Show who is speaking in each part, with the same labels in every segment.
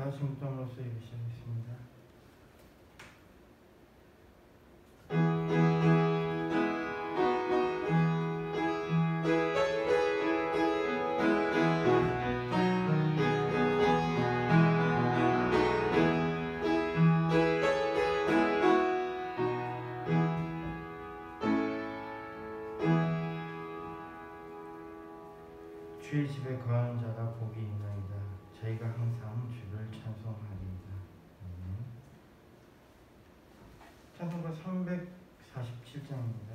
Speaker 1: 다시 묵상으로서 시작했습니다. 주의 집에 거하는 자가 복이 있나이다. 저희가 항상 주를 찬송하리이다. 찬송가 347장입니다.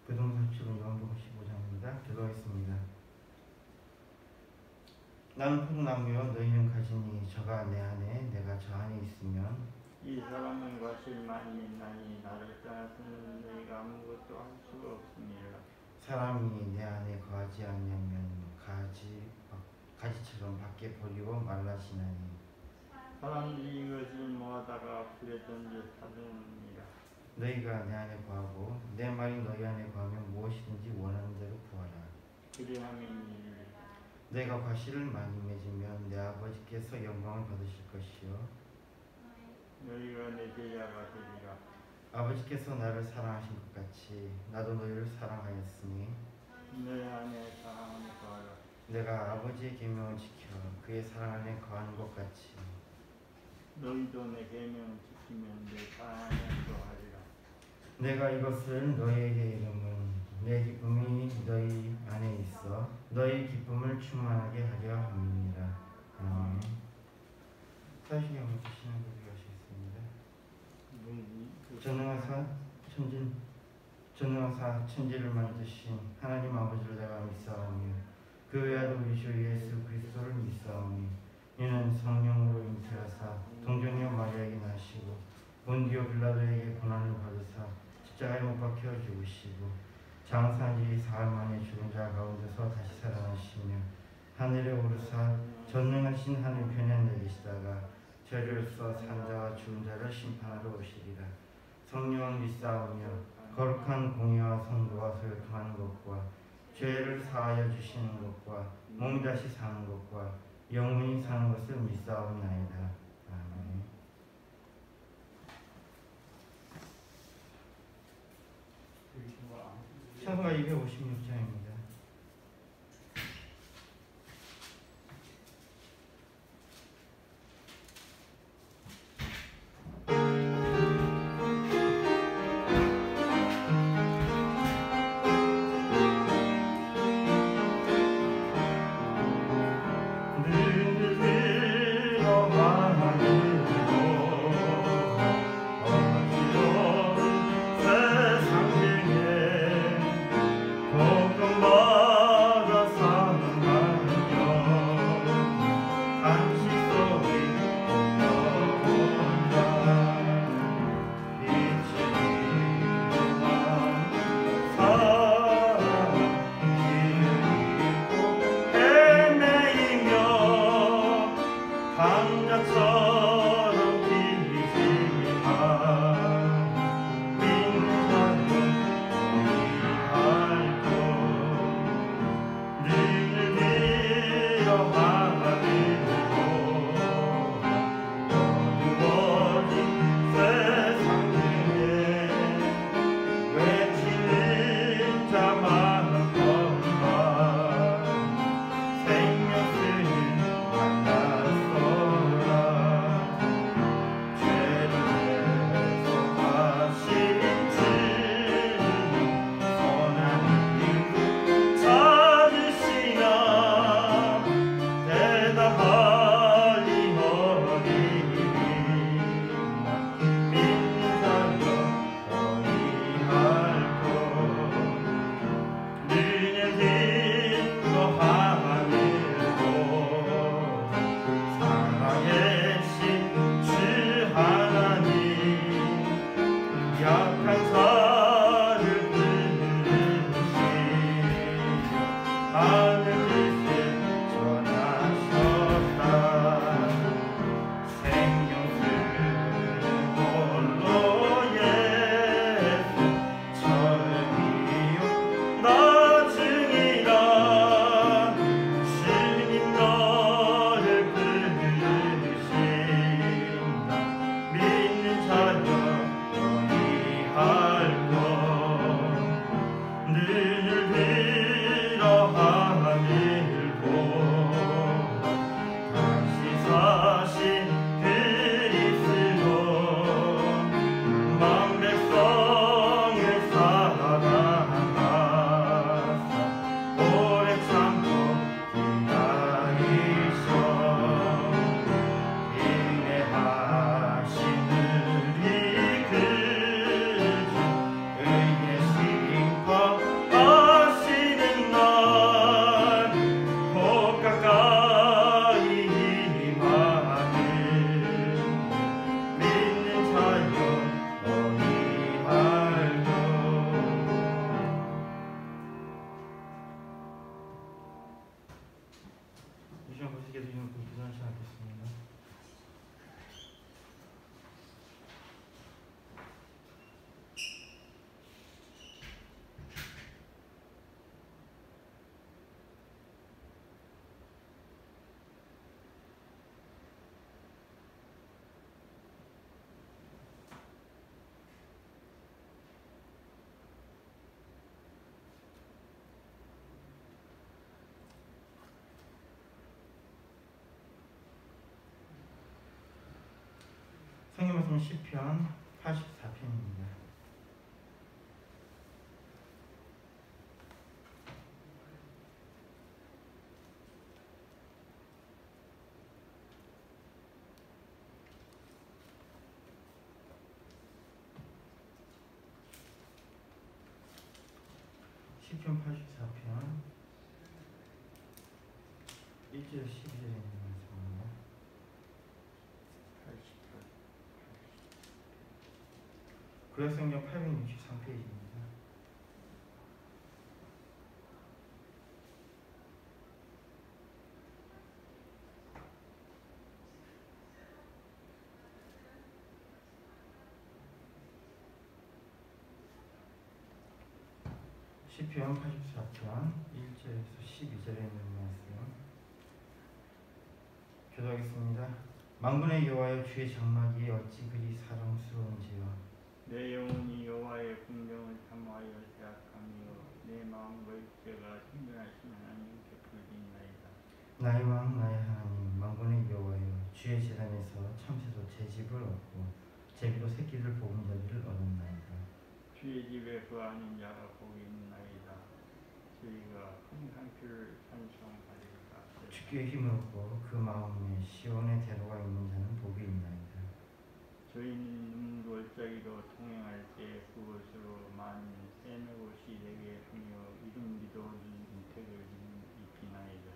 Speaker 1: 부동산 7번 요한복음 15장입니다. 기도하겠습니다. 나는 포도나무요 너희는 가지니 저가 내 안에 내가 저 안에 있으면
Speaker 2: 이 사람은 과실만이 있나니 나를 떠나서는 너희가 아무것도 할 수가 없습니다.
Speaker 1: 사람이 내 안에 거하지 않냐면 가지처럼 밖에 버리고 말라지나니
Speaker 2: 사람들이 이것을 모아다가 불에 던져 타두느니라.
Speaker 1: 너희가 내 안에 거하고 내 말이 너희 안에 거하면 무엇이든지 원하는 대로 구하라.
Speaker 2: 그리함이니
Speaker 1: 내가 과실을 많이 맺으면 내 아버지께서 영광을 받으실 것이요
Speaker 2: 너희가 내 제자가 되리라.
Speaker 1: 아버지께서 나를 사랑하신 것 같이 나도 너희를 사랑하였으니
Speaker 2: 너희 안에 사랑을 더하라.
Speaker 1: 내가 아버지의 계명을 지켜 그의 사랑 안에 거하는 것 같이
Speaker 2: 너희도 내 계명을 지키면 내 사랑 안에 거하리라.
Speaker 1: 내가 이것을 너희에게 이름은 내 기쁨이 너희 안에 있어 너희 기쁨을 충만하게 하려 함이니라. 아멘. 사시게 먼저 신앙고백 하시겠습니다. 전능하사 천지를 만드신 하나님 아버지를 내가 믿사오니 그 외아들 우리 주 예수 그리스도를 믿사오니 이는 성령으로 잉태하사 동정녀 마리아에게 나시고 본디오 빌라도에게 고난을 받으사 십자가에 못 박혀 죽으시고 장사한 지 사흘 만에 죽은 자 가운데서 다시 살아나시며 하늘에 오르사 전능하신 하늘 편에 앉아 계시다가 저리로서 산 자와 죽은 자를 심판하러 오시리라. 성령을 믿사오며 거룩한 공의와 성도와 소유통하는 것과 죄를 사하여 주시는 것과 몸이 다시 사는 것과 영원히 사는 것을 믿사옵나이다. 아멘. 찬송가 256장입니다. 약한 자를 부르시며 하늘 뜻을 전하셨다. 생명수는 홀로 예수 처음이요 나중이라. 주님 너를 부르신다. 믿는 자여 너희 할 것. 눈을 들어 하늘 보라. 다시 사신 그리스도 만 백성을 사랑하사 오래 참고 기다리셔. 인내하신 우리 그 주 의의 심판하시는 날 곧 가까이 임하는 믿는 자여 너희 알고. 이 시간 보시게 되시면 기도하시 하겠습니다. 성경 말씀 시편 84편입니다. 시편 84편 1절 12절에 있는 말씀입니다.
Speaker 2: 88.
Speaker 1: 구약성경 863페이지입니다. 시편 84편 1절에서 12절에 있는 말씀 교도하겠습니다. 만군의 여호와여 주의 장막이 어찌 그리 사랑스러운지요.
Speaker 2: 내 영혼이 여호와의 궁정을 탐하여 생각하며 내 마음과 육체가 생존하신 하나님께 부르짖나이다.
Speaker 1: 나의 왕 나의 하나님 만군의 여호와여 주의 제단에서 참새도 제 집을 얻고 제비도 새끼들 보금자리를 얻었나이다.
Speaker 2: 주의 집에 거하는 자가 복이 있나이다. 저희가 항상 주를 찬송하리로다.
Speaker 1: 주께 힘을 얻고 그 마음에 시온의 대로가 있는 자는 복이 있나이다.
Speaker 2: 저희는 눈돌짝이로 통행할 때 그곳으로 많은 새는 옷이 되게 하며 이름비도 인택을 입히나이다.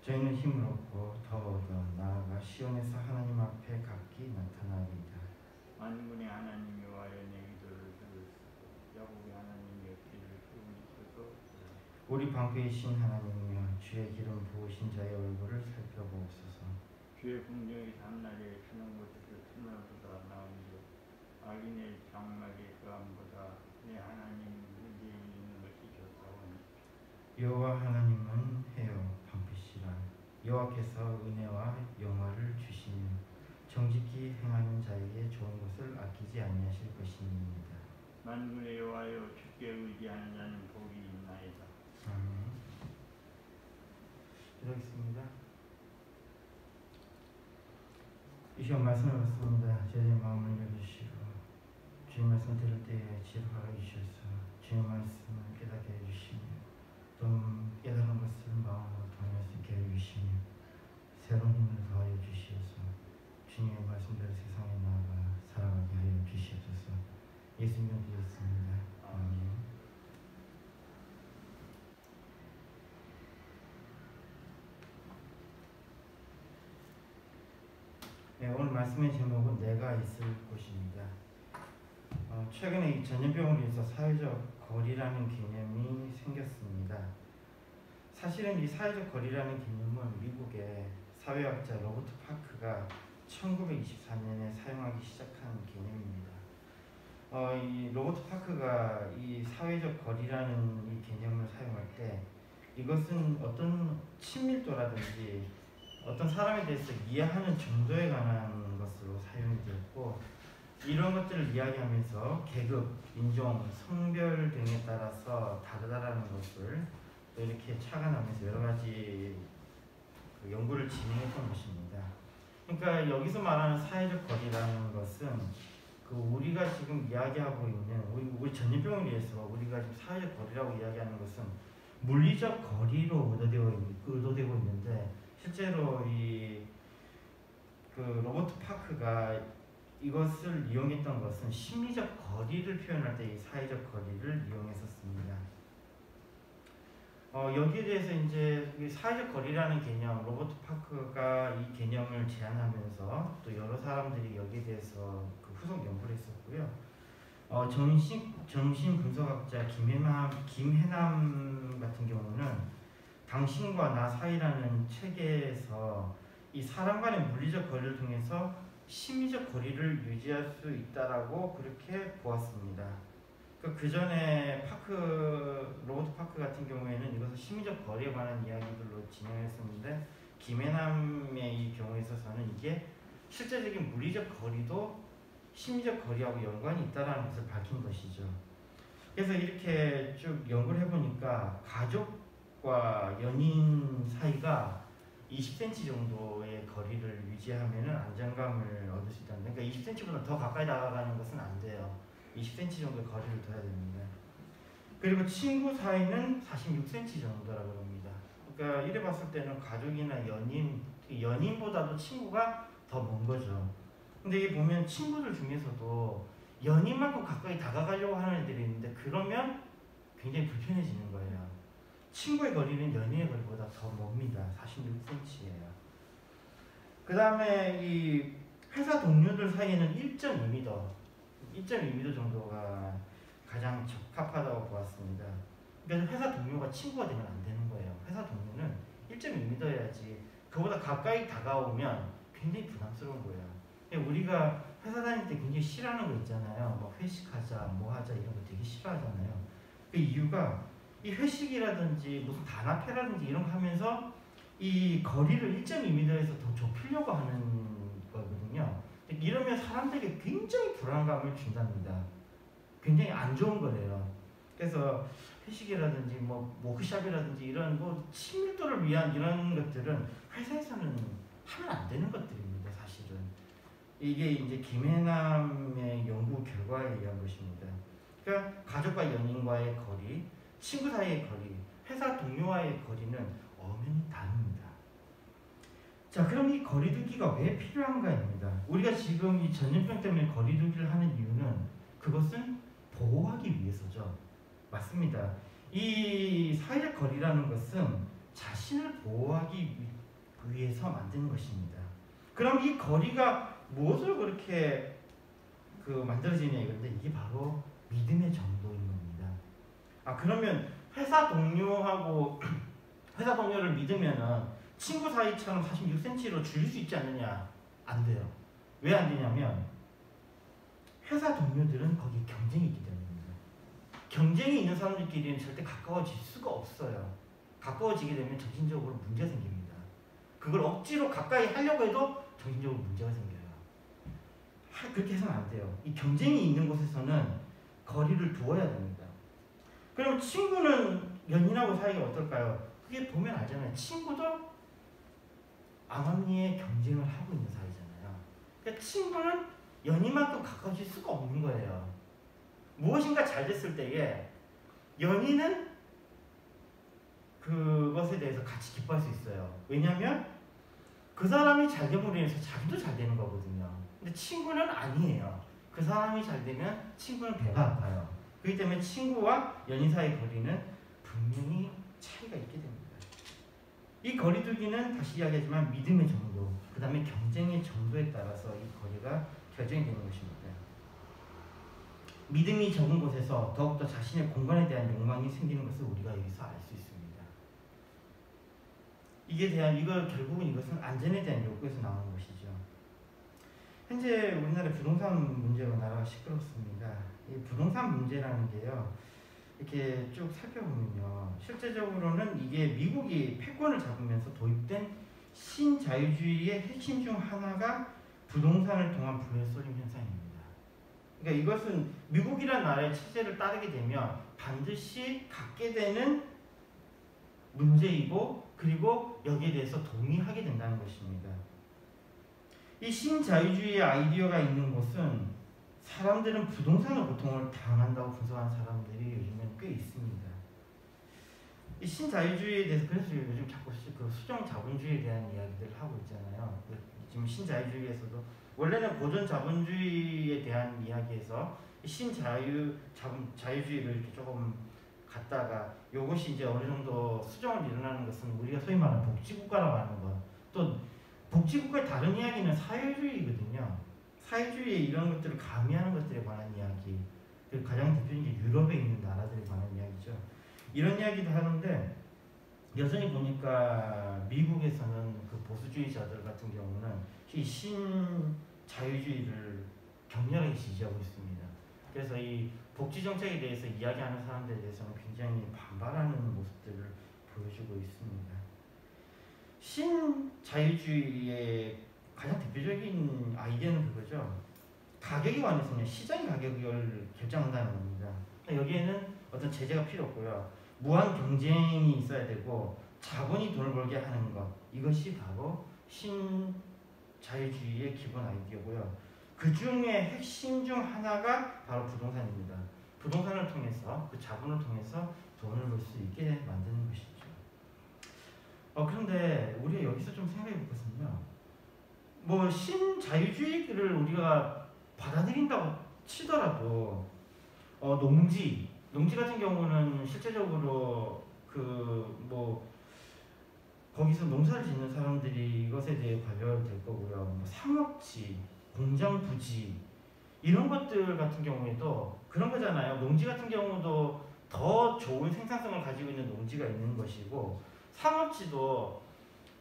Speaker 1: 저희는 힘을 얻고 더 얻어 나아가 시온에서 하나님 앞에 각기 나타나리이다.
Speaker 2: 만군의 하나님 여호와여 내 기도를 들으시고 야곱의 하나님 옆길을 부르시소서.
Speaker 1: 우리 방패이신 하나님이여 주의 기름 부으신 자의 얼굴을 살펴보옵소서.
Speaker 2: 주의 궁정이 밤날에 주는 곳에서 수면보다 나은즉 악인의 장막에 거함보다 내 하나님 문제 있는 것이 좋다오니.
Speaker 1: 여호와 하나님은 해요 방패시라. 여호와께서 은혜와 영화를 주시며 정직히 행하는 자에게 좋은 것을 아끼지 아니하실 것입니다.
Speaker 2: 만군의 여호와여 주께 의지하는 자는 복이 있나이다.
Speaker 1: 아멘. 기도하겠습니다. 이 시간 말씀을 받습니다. 저희의 마음을 열어주시고 주의 말씀 들을 때에 지혜를 주셔서 주의 말씀을 깨닫게 해주시며 또 깨달은 것을 마음으로 통할 수 있게 해주시며 새로운 힘을 더하여 주시어서 주님의 말씀대로 세상에 나아가 살아가게 하여 주시옵소서. 예수님 드렸습니다. 아멘. 네, 오늘 말씀의 제목은 내가 있을 곳입니다. 최근에 이 전염병으로 인해서 사회적 거리라는 개념이 생겼습니다. 사실은 이 사회적 거리라는 개념은 미국의 사회학자 로버트 파크가 1924년에 사용하기 시작한 개념입니다. 이 로버트 파크가 이 사회적 거리라는 이 개념을 사용할 때 이것은 어떤 친밀도라든지 어떤 사람에 대해서 이해하는 정도에 관한 것으로 사용이 되었고, 이런 것들을 이야기하면서 계급, 인종, 성별 등에 따라서 다르다라는 것을 또 이렇게 착안하면서 여러 가지 연구를 진행했던 것입니다. 그러니까 여기서 말하는 사회적 거리라는 것은 우리가 지금 이야기하고 있는 우리 전염병에 의해서 우리가 지금 사회적 거리라고 이야기하는 것은 물리적 거리로 의도되고 있는데, 실제로 로버트 파크가 이것을 이용했던 것은 심리적 거리를 표현할 때 이 사회적 거리를 이용했었습니다. 여기에 대해서 이제 사회적 거리라는 개념, 로버트 파크가 이 개념을 제안하면서 또 여러 사람들이 여기에 대해서 후속 연구를 했었고요. 정신분석학자 김해남 같은 경우는 당신과 나 사이라는 책에서 이 사람 간의 물리적 거리를 통해서 심리적 거리를 유지할 수 있다라고 그렇게 보았습니다. 그 전에 로버트 파크 같은 경우에는 이것을 심리적 거리에 관한 이야기들로 진행했었는데, 김해남의 이 경우에 있어서는 이게 실제적인 물리적 거리도 심리적 거리하고 연관이 있다는 것을 밝힌 것이죠. 그래서 이렇게 쭉 연구를 해보니까 가족과 연인 사이가 20cm 정도의 거리를 유지하면 안정감을 얻을 수 있다는, 그러니까 20cm보다 더 가까이 다가가는 것은 안 돼요. 20cm 정도의 거리를 둬야 됩니다. 그리고 친구 사이는 46cm 정도라고 합니다. 그러니까 이래 봤을 때는 가족이나 연인보다도 친구가 더 먼 거죠. 근데 이게 보면 친구들 중에서도 연인만큼 가까이 다가가려고 하는 애들이 있는데, 그러면 굉장히 불편해지는 거예요. 친구의 거리는 연인의 거리보다 더 멉니다. 46cm예요. 그 다음에 이 회사 동료들 사이에는 1.2m 정도가 가장 적합하다고 보았습니다. 그래서 회사 동료가 친구가 되면 안 되는 거예요. 회사 동료는 1.2m여야지. 그보다 가까이 다가오면 굉장히 부담스러운 거예요. 우리가 회사 다닐 때 굉장히 싫어하는 거 있잖아요. 뭐 회식하자, 뭐 하자 이런 거 되게 싫어하잖아요. 그 이유가 이 회식이라든지 무슨 단합회라든지 이런 거 하면서 이 거리를 1.2m에서 더 좁히려고 하는 거거든요. 이러면 사람들에게 굉장히 불안감을 준답니다. 굉장히 안 좋은 거예요. 그래서 회식이라든지 뭐 워크숍이라든지 이런 친밀도를 위한 이런 것들은 회사에서는 하면 안 되는 것들입니다. 사실은 이게 이제 김해남의 연구 결과에 의한 것입니다. 그러니까 가족과 연인과의 거리, 친구 사이의 거리, 회사 동료와의 거리는 엄연히 다릅니다. 자, 그럼 이 거리두기가 왜 필요한가입니다. 우리가 지금 이 전염병 때문에 거리두기를 하는 이유는 그것은 보호하기 위해서죠. 맞습니다. 이 사회적 거리라는 것은 자신을 보호하기 위해서 만든 것입니다. 그럼 이 거리가 무엇을 그렇게 만들어지냐 이건데, 이게 바로 믿음의 정도인 겁니다. 그러면 회사 동료를 믿으면은 친구 사이처럼 46cm로 줄일 수 있지 않느냐? 안 돼요. 왜 안 되냐면 회사 동료들은 거기에 경쟁이 있기 때문입니다. 경쟁이 있는 사람들끼리는 절대 가까워질 수가 없어요. 가까워지게 되면 정신적으로 문제가 생깁니다. 그걸 억지로 가까이 하려고 해도 정신적으로 문제가 생겨요. 그렇게 해서는 안 돼요. 이 경쟁이 있는 곳에서는 거리를 두어야 됩니다. 그럼 친구는 연인하고 사이가 어떨까요? 그게 보면 알잖아요. 친구도 암암리에 경쟁을 하고 있는 사이잖아요. 그러니까 친구는 연인만큼 가까워질 수가 없는 거예요. 무엇인가 잘 됐을 때에 연인은 그것에 대해서 같이 기뻐할 수 있어요. 왜냐하면 그 사람이 잘 됨으로 인해서 자기도 잘 되는 거거든요. 근데 친구는 아니에요. 그 사람이 잘 되면 친구는 배가 아파요. 그렇기 때문에 친구와 연인 사이의 거리는 분명히 차이가 있게 됩니다. 이 거리두기는 다시 이야기하지만 믿음의 정도, 그 다음에 경쟁의 정도에 따라서 이 거리가 결정이 되는 것입니다. 믿음이 적은 곳에서 더욱더 자신의 공간에 대한 욕망이 생기는 것을 우리가 여기서 알 수 있습니다. 결국은 이것은 안전에 대한 욕구에서 나오는 것이죠. 현재 우리나라 부동산 문제로 나라가 시끄럽습니다. 이 부동산 문제라는 게요, 이렇게 쭉 살펴보면요, 실제적으로는 이게 미국이 패권을 잡으면서 도입된 신자유주의의 핵심 중 하나가 부동산을 통한 부의 쏠림 현상입니다. 그러니까 이것은 미국이라는 나라의 체제를 따르게 되면 반드시 갖게 되는 문제이고, 그리고 여기에 대해서 동의하게 된다는 것입니다. 이 신자유주의의 아이디어가 있는 곳은 사람들은 부동산의 고통을 당한다고 분석한 사람들이 요즘엔 꽤 있습니다. 이 신자유주의에 대해서 그래서 요즘 자꾸 그 수정 자본주의에 대한 이야기들을 하고 있잖아요. 지금 신자유주의에서도 원래는 고전 자본주의에 대한 이야기에서 자유주의를 이렇게 조금 갖다가 이것이 이제 어느 정도 수정을 일어나는 것은 우리가 소위 말하는 복지국가라고 하는 것, 또 복지국가의 다른 이야기는 사회주의거든요. 사회주의의 이런 것들을 가미하는 것들에 관한 이야기, 가장 대표적인 게 유럽에 있는 나라들에 관한 이야기죠. 이런 이야기도 하는데 여전히 보니까 미국에서는 그 보수주의자들 같은 경우는 이 신자유주의를 격렬하게 지지하고 있습니다. 그래서 이 복지 정책에 대해서 이야기하는 사람들에 대해서는 굉장히 반발하는 모습들을 보여주고 있습니다. 신자유주의의 가장 대표적인 아이디어는 그거죠. 가격에 관해서는 시장의 가격을 결정한다는 겁니다. 여기에는 어떤 제재가 필요 없고요. 무한 경쟁이 있어야 되고 자본이 돈을 벌게 하는 것, 이것이 바로 신자유주의의 기본 아이디어고요. 그 중에 핵심 중 하나가 바로 부동산입니다. 부동산을 통해서, 그 자본을 통해서 돈을 벌 수 있게 만드는 것이죠. 그런데 우리가 여기서 좀 생각해 볼 것은요, 뭐 신자유주의를 우리가 받아들인다고 치더라도 농지 같은 경우는 실제적으로 거기서 농사를 짓는 사람들이 이것에 대해 관여가 될 거고요. 뭐 상업지, 공장 부지 이런 것들 같은 경우에도 그런 거잖아요. 농지 같은 경우도 더 좋은 생산성을 가지고 있는 농지가 있는 것이고, 상업지도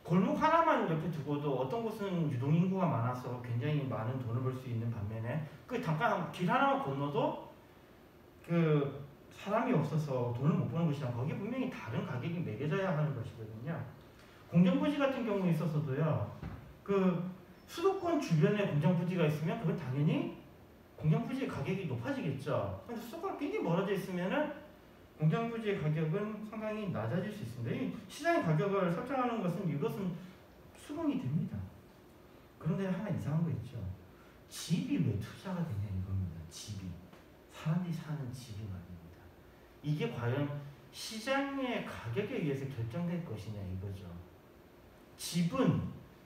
Speaker 1: 골목 하나만 옆에 두고도 어떤 곳은 유동인구가 많아서 굉장히 많은 돈을 벌 수 있는 반면에 그 잠깐 길 하나만 건너도 그 사람이 없어서 돈을 못 버는 것이랑 거기에 분명히 다른 가격이 매겨져야 하는 것이거든요. 공장부지 같은 경우에 있어서도요, 그 수도권 주변에 공장부지가 있으면 그건 당연히 공장부지의 가격이 높아지겠죠. 근데 수도권 굉장히 멀어져 있으면은 공장부지의 가격은 상당히 낮아질 수 있습니다. 이 시장의 가격을 설정하는 이것은 수긍이 됩니다. 그런데 하나 이상한 거 있죠. 집이 왜 투자가 되냐 이겁니다. 사람들이 사는 집이 말입니다. 이게 과연 시장의 가격에 의해서 결정될 것이냐 이거죠. 집은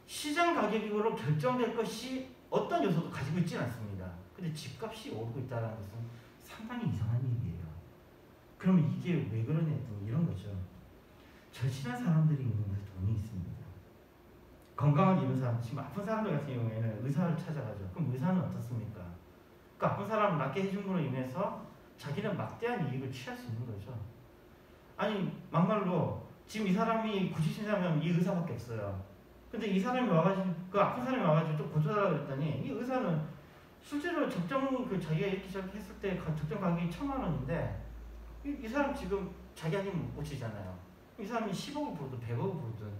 Speaker 1: 시장 가격으로 결정될 것이 어떤 요소도 가지고 있지는 않습니다. 근데 집값이 오르고 있다는 것은 상당히 이상한 얘기예요. 그러면 이게 왜 그러냐 했더니 이런 거죠. 절실한 사람들이 있는 곳에 돈이 있습니다. 건강을 잃은 사람, 지금 아픈 사람들 같은 경우에는 의사를 찾아가죠. 그럼 의사는 어떻습니까? 그 아픈 사람을 낫게 해줌으로 인해서 자기는 막대한 이익을 취할 수 있는 거죠. 아니 막말로 지금 이 사람이 구치신사면 이 의사밖에 없어요. 근데 이 사람이 와가지고 그 아픈 사람이 와가지고 좀 고쳐달라 그랬더니 이 의사는 실제로 자기가 이렇게 했을 때 적정 가격이 1,000,000원인데 이 사람 지금 자기 아니면 못 고치잖아요. 이 사람이 10억을 벌든 100억을 벌든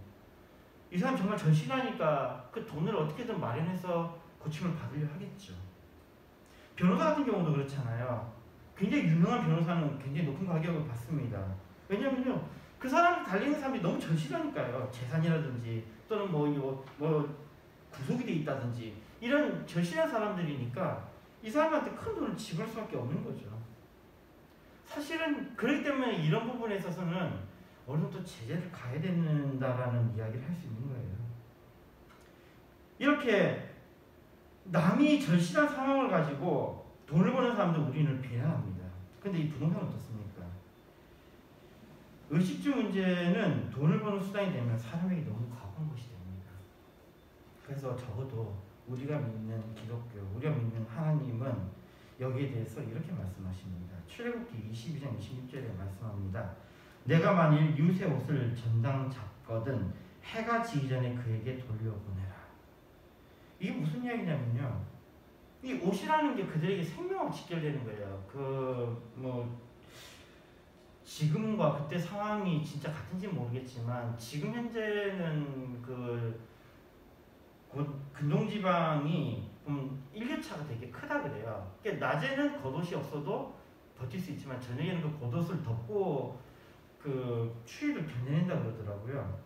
Speaker 1: 이 사람 정말 절실하니까 그 돈을 어떻게든 마련해서 고침을 받으려 하겠죠. 변호사 같은 경우도 그렇잖아요. 굉장히 유명한 변호사는 굉장히 높은 가격을 받습니다. 왜냐면요, 그 사람이 달리는 사람이 너무 절실하니까요. 재산이라든지 또는 뭐 구속이 돼 있다든지 이런 절실한 사람들이니까 이 사람한테 큰 돈을 지불할 수밖에 없는 거죠. 사실은 그렇기 때문에 이런 부분에 있어서는 어느 정도 제재를 가해야 된다라는 이야기를 할 수 있는 거예요. 이렇게 남이 절실한 상황을 가지고 돈을 버는 사람들 우리는 비난합니다. 근데 이 부동산은 어떻습니까? 의식주 문제는 돈을 버는 수단이 되면 사람에게 너무 과한 것이 됩니다. 그래서 적어도 우리가 믿는 기독교, 우리가 믿는 하나님은 여기에 대해서 이렇게 말씀하십니다. 출애굽기 22장 26절에 말씀합니다. 내가 만일 이웃의 옷을 전당 잡거든 해가 지기 전에 그에게 돌려보내라. 이게 무슨 이야기냐면요, 이 옷이라는 게 그들에게 생명하고 직결되는 거예요. 지금과 그때 상황이 진짜 같은지 모르겠지만 지금 현재는 근동지방이 일교차가 되게 크다 그래요. 그러니까 낮에는 겉옷이 없어도 버틸 수 있지만 저녁에는 그 겉옷을 덮고 그 추위를 견뎌낸다 그러더라고요.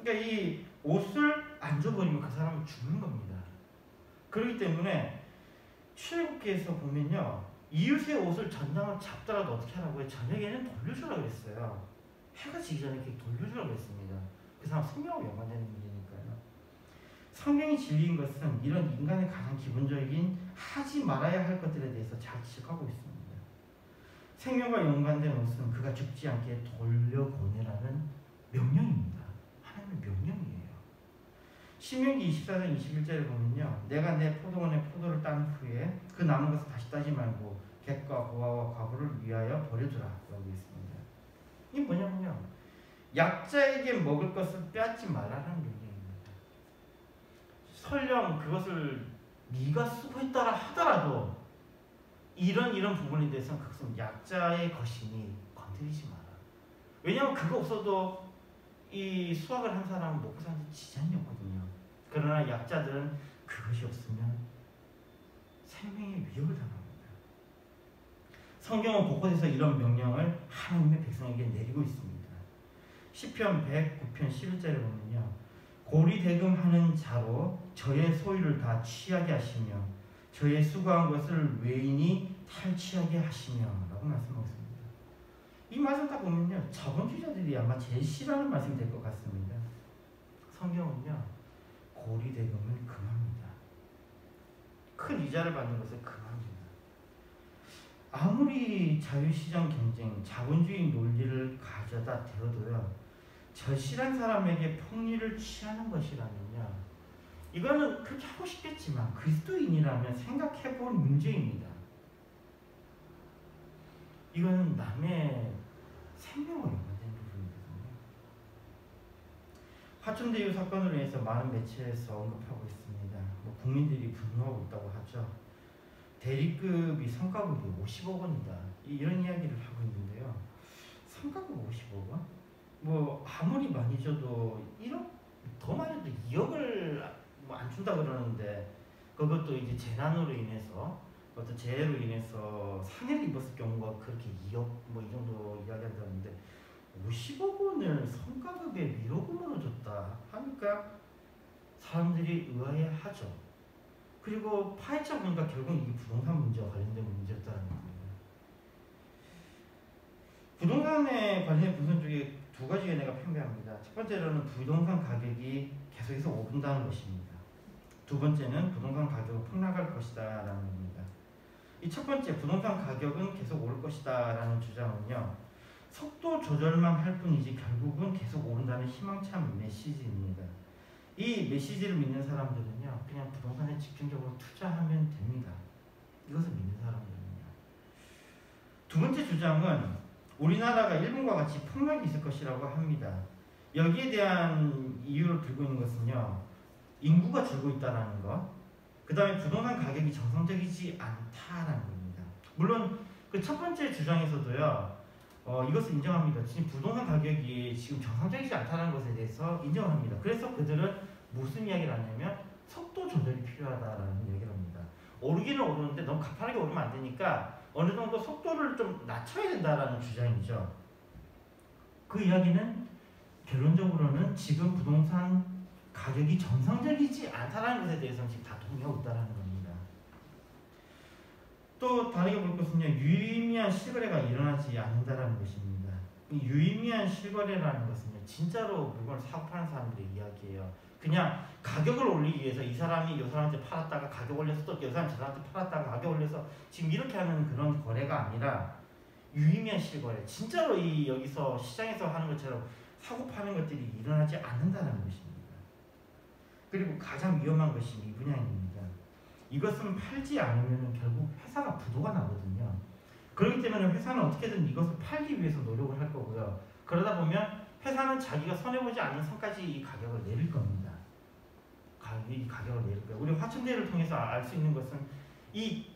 Speaker 1: 그러니까 이 옷을 안 줘버리면 그 사람은 죽는 겁니다. 그렇기 때문에 출애굽기에서 보면요, 이웃의 옷을 전당을 잡더라도 어떻게 하라고요? 저녁에는 돌려주라 그랬어요. 해가 지기 전에 이렇게 돌려주라 그랬습니다. 그 사람 생명하고 연관되는 문제니까요. 성경이 진리인 것은 이런 인간의 가장 기본적인 하지 말아야 할 것들에 대해서 잘 지적하고 있습니다. 생명과 연관된 옷은 그가 죽지 않게 돌려보내라는 명령입니다. 하나님의 명령이에요. 신명기 24장 21절에 보면요, 내가 내 포도원의 포도를 딴 후에 그 남은 것을 다시 따지 말고 객과 고아와 과부를 위하여 버려두라 라고 있습니다. 이게 뭐냐면요, 약자에게 먹을 것을 빼앗지 말라는 명령입니다. 설령 그것을 네가 수고했다라 하더라도 이런 부분에 대해서는 그것은 약자의 것이니 건드리지 마라. 왜냐하면 그거 없어도 이 수확을 한 사람은 먹고 사는 데 지장이 없거든요. 그러나 약자들은 그것이 없으면 생명의 위협을 당합니다. 성경은 곳곳에서 이런 명령을 하나님의 백성에게 내리고 있습니다. 시편 109편 11절에 보면요, 고리대금하는 자로 저의 소유를 다 취하게 하시며 저의 수고한 것을 외인이 탈취하게 하시며 라고 말씀하고 있습니다. 이 말씀 다 보면요, 자본주의자들이 아마 제일 싫어하는 말씀이 될 것 같습니다. 성경은요, 고리대금을 금합니다. 큰 이자를 받는 것을 금합니다. 아무리 자유시장 경쟁, 자본주의 논리를 가져다 대어도요, 절실한 사람에게 폭리를 취하는 것이라면요, 이거는 그렇게 하고 싶겠지만 그리스도인이라면 생각해볼 문제입니다. 이거는 남의 생명과 연관된 부분이거든요. 화천대유 사건으로 인해서 많은 매체에서 언급하고 있습니다. 국민들이 분노하고 있다고 하죠. 대리급이 성과급이 50억 원이다. 이런 이야기를 하고 있는데요. 성과급 50억 원? 아무리 많이 줘도 1억? 더 많이 줘도 2억을 안 준다 그러는데, 그것도 이제 재난으로 인해서 어떤 재해로 인해서 상해를 입었을 경우가 그렇게 2억 이 정도 이야기한다는데 50억 원을 성과급의 위로금으로 줬다 하니까 사람들이 의아해하죠. 그리고 파헤쳐 보니까 결국 이게 부동산 문제와 관련된 문제였다는 겁니다. 부동산에 관련된 부분 중에 두 가지가 내가 판매합니다. 첫 번째로는 부동산 가격이 계속해서 오른다는 것입니다. 두 번째는 부동산 가격은 폭락할 것이다 라는 겁니다. 이 첫 번째, 부동산 가격은 계속 오를 것이다 라는 주장은요, 속도 조절만 할 뿐이지 결국은 계속 오른다는 희망찬 메시지입니다. 이 메시지를 믿는 사람들은요, 그냥 부동산에 집중적으로 투자하면 됩니다. 이것을 믿는 사람들은요. 두 번째 주장은 우리나라가 일본과 같이 폭락이 있을 것이라고 합니다. 여기에 대한 이유를 들고 있는 것은요, 인구가 줄고 있다는 것, 그 다음에 부동산 가격이 정상적이지 않다라는 겁니다. 물론 그 첫 번째 주장에서도요, 이것을 인정합니다. 지금 부동산 가격이 지금 정상적이지 않다는 것에 대해서 인정을 합니다. 그래서 그들은 무슨 이야기를 하냐면 속도 조절이 필요하다라는 이야기를 합니다. 오르기는 오르는데 너무 가파르게 오르면 안 되니까 어느 정도 속도를 좀 낮춰야 된다라는 주장이죠. 그 이야기는 결론적으로는 지금 부동산 가격이 정상적이지 않다는 것에 대해서는 지금 다 동의하고 있다는 겁니다. 또 다르게 볼 것은요, 유의미한 실거래가 일어나지 않는다는 것입니다. 이 유의미한 실거래라는 것은요, 진짜로 물건을 사고 파는 사람들의 이야기예요. 그냥 가격을 올리기 위해서 이 사람이 이 사람한테 팔았다가 가격 올려서 또 이 사람이 저 사람한테 팔았다가 가격 올려서 지금 이렇게 하는 그런 거래가 아니라 유의미한 실거래, 진짜로 여기서 시장에서 하는 것처럼 사고 파는 것들이 일어나지 않는다는 것입니다. 그리고 가장 위험한 것이 이 분야입니다. 이것은 팔지 않으면 결국 회사가 부도가 나거든요. 그렇기 때문에 회사는 어떻게든 이것을 팔기 위해서 노력을 할 거고요. 그러다 보면 회사는 자기가 손해보지 않는 선까지 이 가격을 내릴 겁니다. 이 가격을 내릴 거예요. 우리 화천대유를 통해서 알 수 있는 것은 이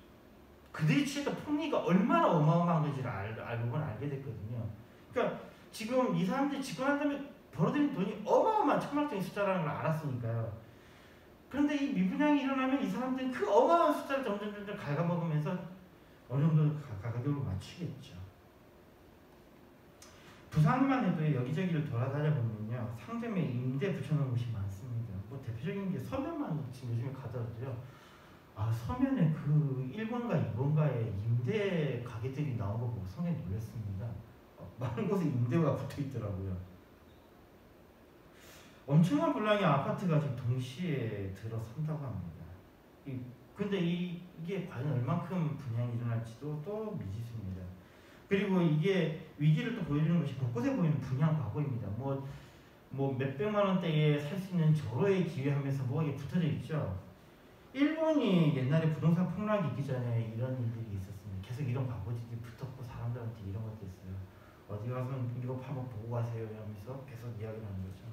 Speaker 1: 그들이 취했던 폭리가 얼마나 어마어마한 건지를 알고는 알게 됐거든요. 그러니까 지금 이 사람들이 집권한 다음에 벌어들인 돈이 어마어마한 천만장의 숫자라는 걸 알았으니까요. 그런데 이 미분양이 일어나면 이 사람들은 그 어마어마한 숫자를 점점 갉아먹으면서 어느 정도 가격으로 맞추겠죠. 부산만 해도 여기저기를 돌아다녀 보면요, 상점에 임대 붙여놓은 곳이 많습니다. 뭐 대표적인 게 서면만 지금 요즘에 가더라도요, 서면에 그 1번가 2번가에 임대 가게들이 나온 거 보고 상당히 놀랐습니다. 많은 곳에 임대가 붙어 있더라고요. 엄청난 분량의 아파트가 지금 동시에 들어선다고 합니다. 근데 이게 과연 얼만큼 분양이 일어날지도 또 미지수입니다. 그리고 이게 위기를 또 보여주는 것이 곳곳에 보이는 분양 과거입니다. 뭐 몇백만 원대에 살 수 있는 절호의 기회 하면서 뭐가 이게 붙어져 있죠. 일본이 옛날에 부동산 폭락이 있기 전에 이런 일들이 있었습니다. 계속 이런 광고지들이 붙었고 사람들한테 이런 것도 있어요. 어디 가서 이거 한번 보고 가세요 하면서 계속 이야기를 하는 거죠.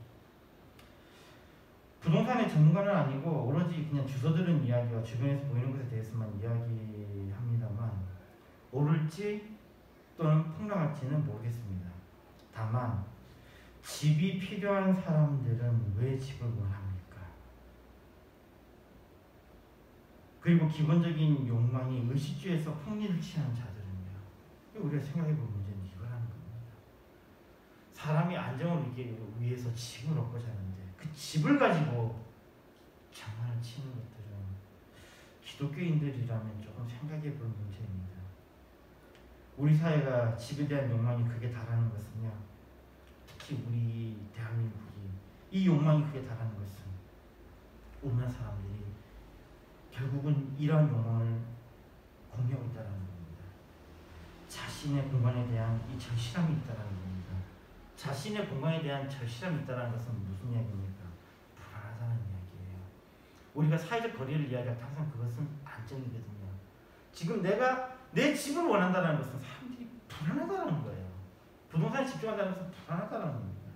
Speaker 1: 부동산의 전문가는 아니고 오로지 그냥 주소 들은 이야기와 주변에서 보이는 것에 대해서만 이야기합니다만 오를지 또는 폭락할지는 모르겠습니다. 다만 집이 필요한 사람들은 왜 집을 원합니까? 그리고 기본적인 욕망이 의식주에서 폭리를 취하는 자들은요, 우리가 생각해볼 문제는 이거라는 겁니다. 사람이 안정을 이루기 위해서 집을 얻고자 하는데 그 집을 가지고 장난을 치는 것들은 기독교인들이라면 조금 생각해볼 문제입니다. 우리 사회가 집에 대한 욕망이 극에 달하는 것은요, 특히 우리 대한민국이 이 욕망이 극에 달하는 것은 오만 사람들이 결국은 이러한 욕망을 공유하고 있다는 겁니다. 자신의 공간에 대한 이 절실함이 있다는 겁니다. 자신의 공간에 대한 절실함이 있다는 것은 무슨 이야기입니까? 불안하다는 이야기예요. 우리가 사회적 거리를 이야기할 때 항상 그것은 안정이거든요. 지금 내가 내 집을 원한다는 것은 사람들이 불안하다는 거예요. 부동산에 집중한다는 것은 불안하다는 겁니다.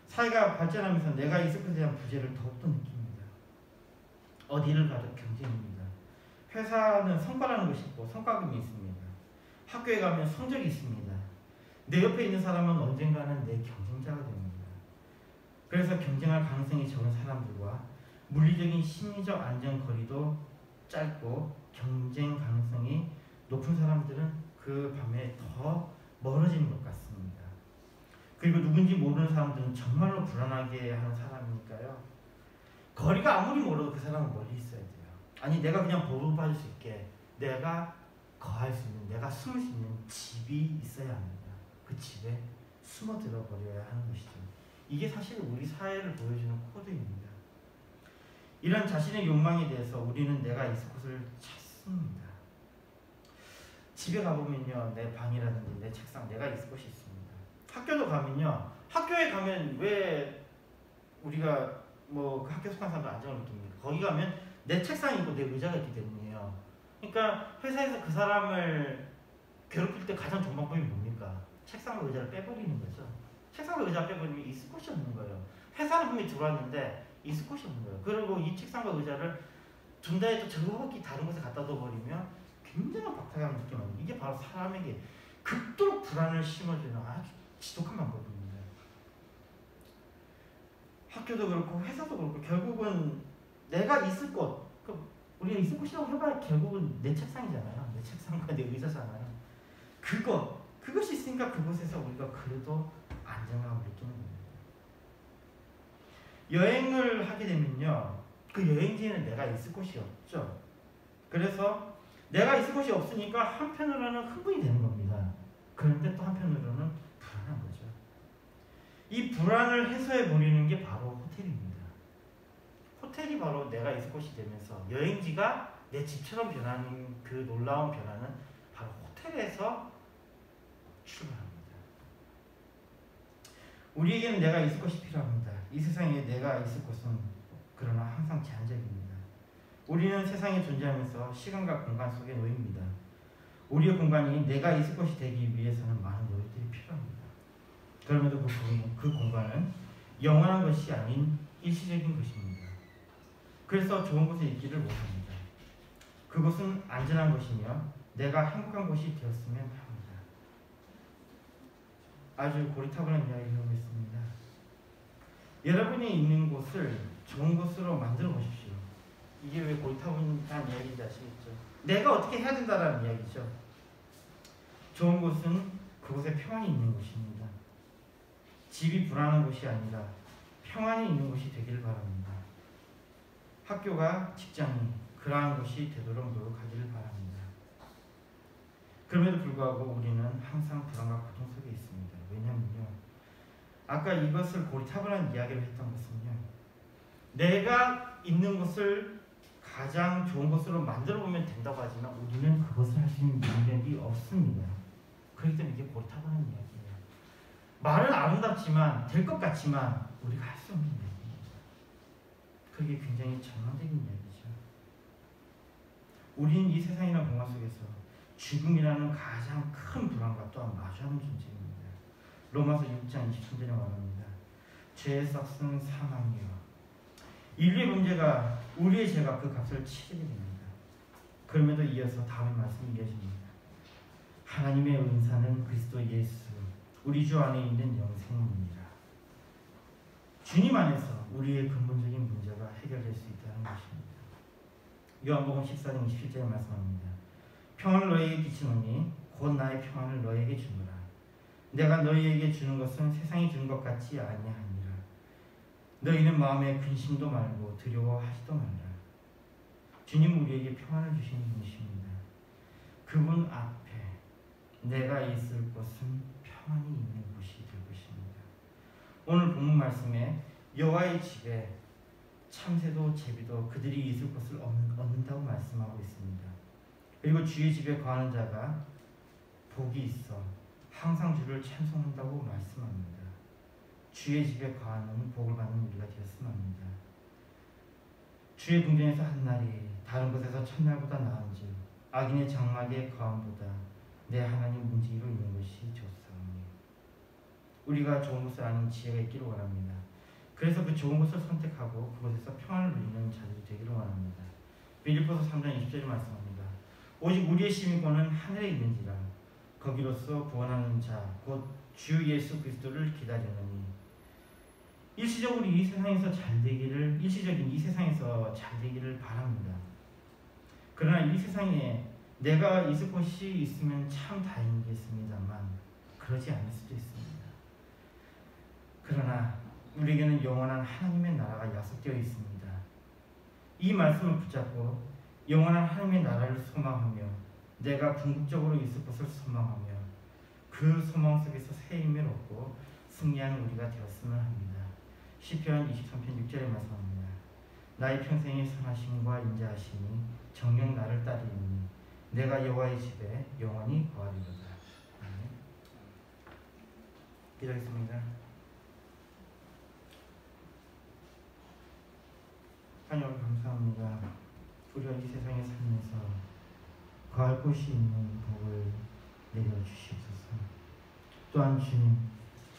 Speaker 1: 사회가 발전하면서 내가 있을 것에 대한 부재를 더욱더 느낍니다. 어디를 가도 경쟁입니다. 회사는 성과라는 것이 있고 성과금이 있습니다. 학교에 가면 성적이 있습니다. 내 옆에 있는 사람은 언젠가는 내 경쟁자가 됩니다. 그래서 경쟁할 가능성이 적은 사람들과 물리적인 심리적 안정거리도 짧고 경쟁 가능성이 높은 사람들은 그 밤에 더 멀어지는 것 같습니다. 그리고 누군지 모르는 사람들은 정말로 불안하게 하는 사람이니까요, 거리가 아무리 멀어도 그 사람은 멀리 있어야 돼요. 아니 내가 그냥 보호받을 수 있게 내가 거할 수 있는, 내가 숨을 수 있는 집이 있어야 합니다. 그 집에 숨어 들어 버려야 하는 것이죠. 이게 사실 우리 사회를 보여주는 코드입니다. 이런 자신의 욕망에 대해서 우리는 내가 있을 곳을 찾습니다. 집에 가보면요, 내 방이라든지 내 책상, 내가 있을 곳이 있습니다. 학교도 가면요, 학교에 가면 왜 우리가 그 학교 속한 사람도 안정을 느낍니까? 거기 가면 내 책상이 있고 내 의자가 있기 때문이에요. 그러니까 회사에서 그 사람을 괴롭힐 때 가장 좋은 방법이 뭡니까? 책상과 의자를 빼버리는 거죠. 책상과 의자 빼버리면 있을 곳이 없는 거예요. 회사는 분명히 들어왔는데 있을 곳이 없는 거예요. 그리고 이 책상과 의자를 둔다 해도 저기 다른 곳에 갖다 둬버리면 굉장한 박탈감을 느끼게 만듭니다. 이게 바로 사람에게 극도로 불안을 심어주는 아주 지독한 방법입니다. 학교도 그렇고 회사도 그렇고 결국은 내가 있을 곳, 우리가 있을 곳이라고 해봐야 결국은 내 책상이잖아요. 내 책상과 내 의자잖아요. 그것이 있으니까 그곳에서 우리가 그래도 안정감을 느끼는 겁니다. 여행을 하게 되면요, 그 여행지에는 내가 있을 곳이 없죠. 그래서 내가 있을 곳이 없으니까 한편으로는 흥분이 되는 겁니다. 그런데 또 한편으로는 불안한 거죠. 이 불안을 해소해 버리는 게 바로 호텔입니다. 호텔이 바로 내가 있을 곳이 되면서 여행지가 내 집처럼 변하는 그 놀라운 변화는 바로 호텔에서 출발합니다. 우리에게는 내가 있을 곳이 필요합니다. 이 세상에 내가 있을 곳은 그러나 항상 제한적입니다. 우리는 세상에 존재하면서 시간과 공간 속에 놓입니다. 우리의 공간이 내가 있을 것이 되기 위해서는 많은 노력들이 필요합니다. 그럼에도 그 공간은 영원한 것이 아닌 일시적인 것입니다. 그래서 좋은 곳에 있기를 원합니다. 그곳은 안전한 것이며 내가 행복한 곳이 되었으면 합니다. 아주 고리타분한 이야기를 하고 있습니다. 여러분이 있는 곳을 좋은 곳으로 만들어 보십시오. 이게 왜 고리타분한 이야기인지 아시겠죠? 내가 어떻게 해야 된다라는 이야기죠. 좋은 곳은 그곳에 평안이 있는 곳입니다. 집이 불안한 곳이 아니라 평안이 있는 곳이 되기를 바랍니다. 학교가 직장이 그러한 곳이 되도록 노력하기를 바랍니다. 그럼에도 불구하고 우리는 항상 불안과 고통 속에 있습니다. 왜냐하면요, 아까 이것을 고리타분한 이야기를 했던 것은요, 내가 있는 곳을 가장 좋은 곳으로 만들어 보면 된다고 하지만 우리는 그것을 할 수 있는 능력이 없습니다. 그렇기 때문에 이게 고리타분한 이야기예요. 말은 아름답지만 될 것 같지만 우리가 할 수 없는 이야기입니다. 그게 굉장히 절망적인 이야기죠. 우리는 이 세상이나 공간 속에서 죽음이라는 가장 큰 불안과 또한 마주하는 존재입니다. 로마서 6장 23절에 말합니다. 죄의 싹은 사망이요, 인류의 문제가 우리의 죄가 그 값을 치르게 됩니다. 그럼에도 이어서 다음의 말씀이 이어집니다. 하나님의 은사는 그리스도 예수 우리 주 안에 있는 영생입니다. 주님 안에서 우리의 근본적인 문제가 해결될 수 있다는 것입니다. 요한복음 14장 27절에 말씀합니다. 평안을 너희에게 끼치노니 곧 나의 평안을 너희에게 주노라. 내가 너희에게 주는 것은 세상이 주는 것 같지 아니하니라. 너희는 마음에 근심도 말고 두려워하지도 말라. 주님 우리에게 평안을 주시는 분이십니다. 그분 앞에 내가 있을 곳은 평안이 있는 곳이 될 것입니다. 오늘 본문 말씀에 여호와의 집에 참새도 제비도 그들이 있을 곳을 얻는다고 말씀하고 있습니다. 그리고 주의 집에 거하는 자가 복이 있어 항상 주를 찬송한다고 말씀합니다. 주의 집에 거하는 복을 받는 우리가 되었으면 합니다. 주의 궁전에서 한 날이 다른 곳에서 첫날보다 나은즉 악인의 장막에 거함보다 내 하나님 문지기로 있는 것이 좋사오니. 우리가 좋은 곳을 아는 지혜가 있기를 원합니다. 그래서 그 좋은 곳을 선택하고 그곳에서 평안을 누리는 자들이 되기를 원합니다. 빌립보서 3장 20절에 말씀합니다. 오직 우리의 시민권은 하늘에 있는지라 거기로서 구원하는 자 곧 주 예수 그리스도를 기다리느니. 일시적으로 이 세상에서 잘 되기를, 일시적인 이 세상에서 잘 되기를 바랍니다. 그러나 이 세상에 내가 있을 곳이 있으면 참 다행이겠습니다만 그러지 않을 수도 있습니다. 그러나 우리에게는 영원한 하나님의 나라가 약속되어 있습니다. 이 말씀을 붙잡고 영원한 하나님의 나라를 소망하며 내가 궁극적으로 있을 곳을 소망하며 그 소망 속에서 새 힘을 얻고 승리하는 우리가 되었으면 합니다. 시편 23편 6절에 말씀합니다. 나의 평생의 선하심과 인자하심이 정녕 나를 따르니 내가 여호와의 집에 영원히 거하리로다. 아멘. 기도하겠습니다. 하나님 감사합니다. 우리가 이 세상에 살면서 거할 곳이 있는 복을 내려주시옵소서. 또한 주님,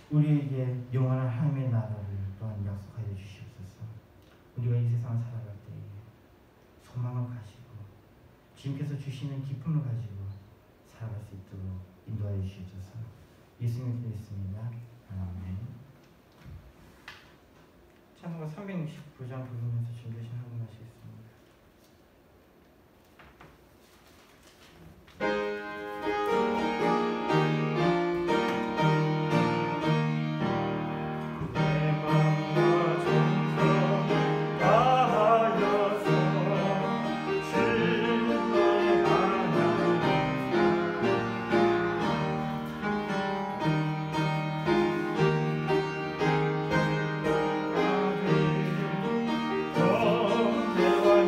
Speaker 1: 우리에게 영원한 하나님의 나라를 또한 약속하여 주시옵소서. 우리가 이 세상을 살아갈 때에 소망을 가지고 주님께서 주시는 기쁨을 가지고 살아갈 수 있도록 인도하여 주시옵소서. 예수님을 기도했습니다. 아멘. 찬송가 369장 부르면서 준비하신 한번 하시겠습니다.
Speaker 3: 내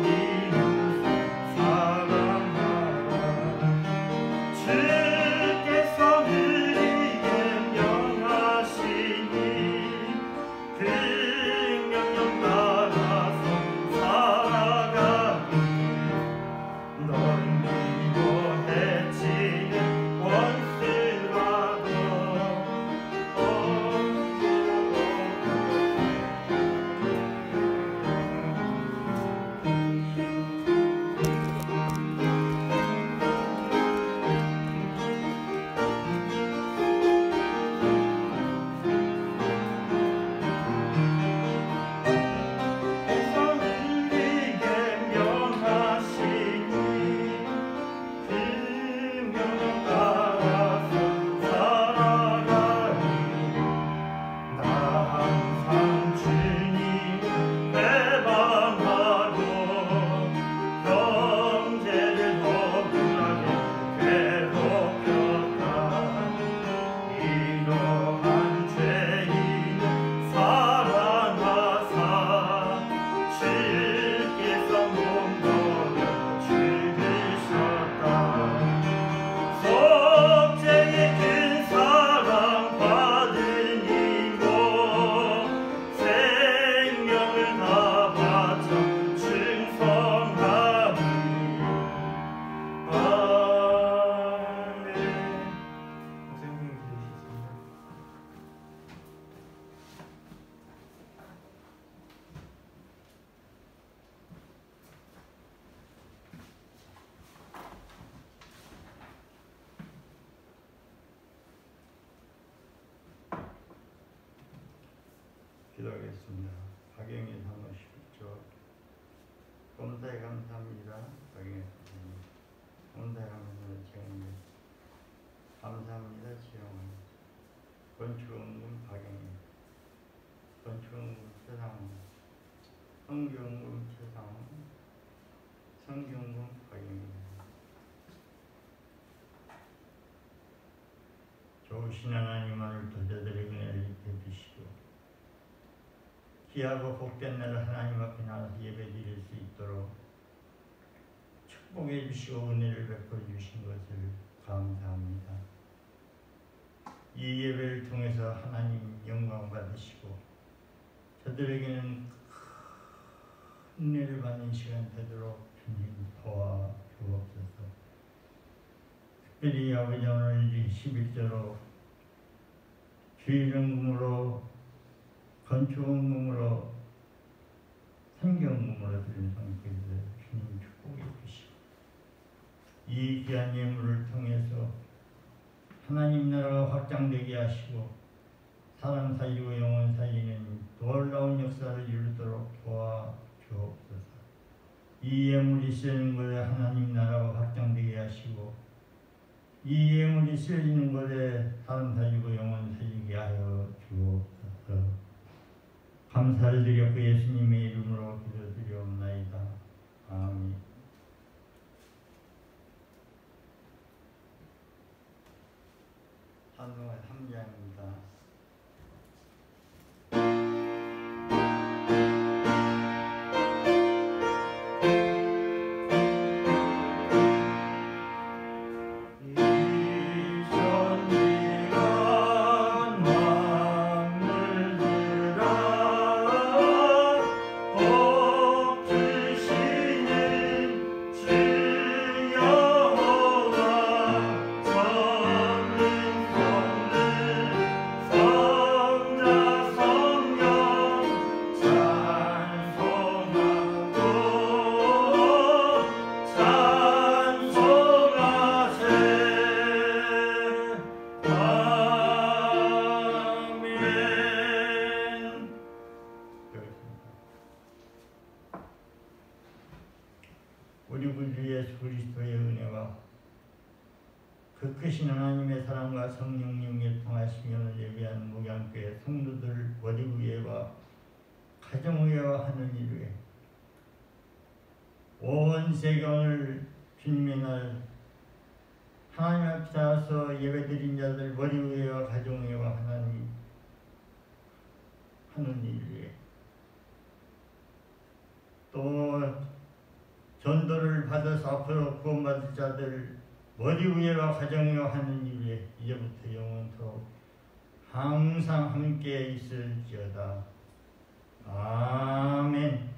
Speaker 2: 기도하겠습니다. 박영희 사모십시오. 검사에 감사합니다. 박영희 선생님. 검사에 감사합니다. 지영님. 감사합니다. 지영님. 건축원금 박영희. 건축원금 최상훈. 성경금 최상훈. 성경금 박영희. 좋으신 하나님만을 도저들의 은혜를 베푸시고 귀하고 복된 날을 하나님 앞에 나와서 예배드릴 수 있도록 축복해 주시고 은혜를 베풀어 주신 것을 감사합니다. 이 예배를 통해서 하나님 영광 받으시고 저들에게는 큰 은혜를 받는 시간 되도록 주님 도와 주옵소서. 특별히 아버지 오늘 11조로 주일연금으로 건축원금으로 성경금으로 드린 성격을 주님 축복해 주시고 이 귀한 예물을 통해서 하나님 나라가 확장되게 하시고 사람 살리고 영혼 살리는 놀라운 역사를 이루도록 도와주옵소서. 이 예물이 쓰이는 것에 하나님 나라가 확장되게 하시고 이 예물이 쓰여지는 것에 사람 살리고 영혼 살리게 하여 주옵소서. 감사를 드렸고 예수님의 이름으로 기도드리옵나이다. 아멘. 찬송가 3장입니다. 우리 구주 예수 그리스도의 은혜와 그 크신 하나님의 사랑과 성령님의 통하시며 예배한 목양교회 성도들 머리위에와 가정의회와 하늘을 위해 온 세상을 주님의 날 하나님 앞에 닿아서 예배드린 자들 머리위에와 가정의회와 하나님 하는 일 위해 또 전도를 받아서 앞으로 구원받을 자들 머리 위에와 가정 위에와 하는 일에 이제부터 영원토록 항상 함께 있을지어다. 아멘.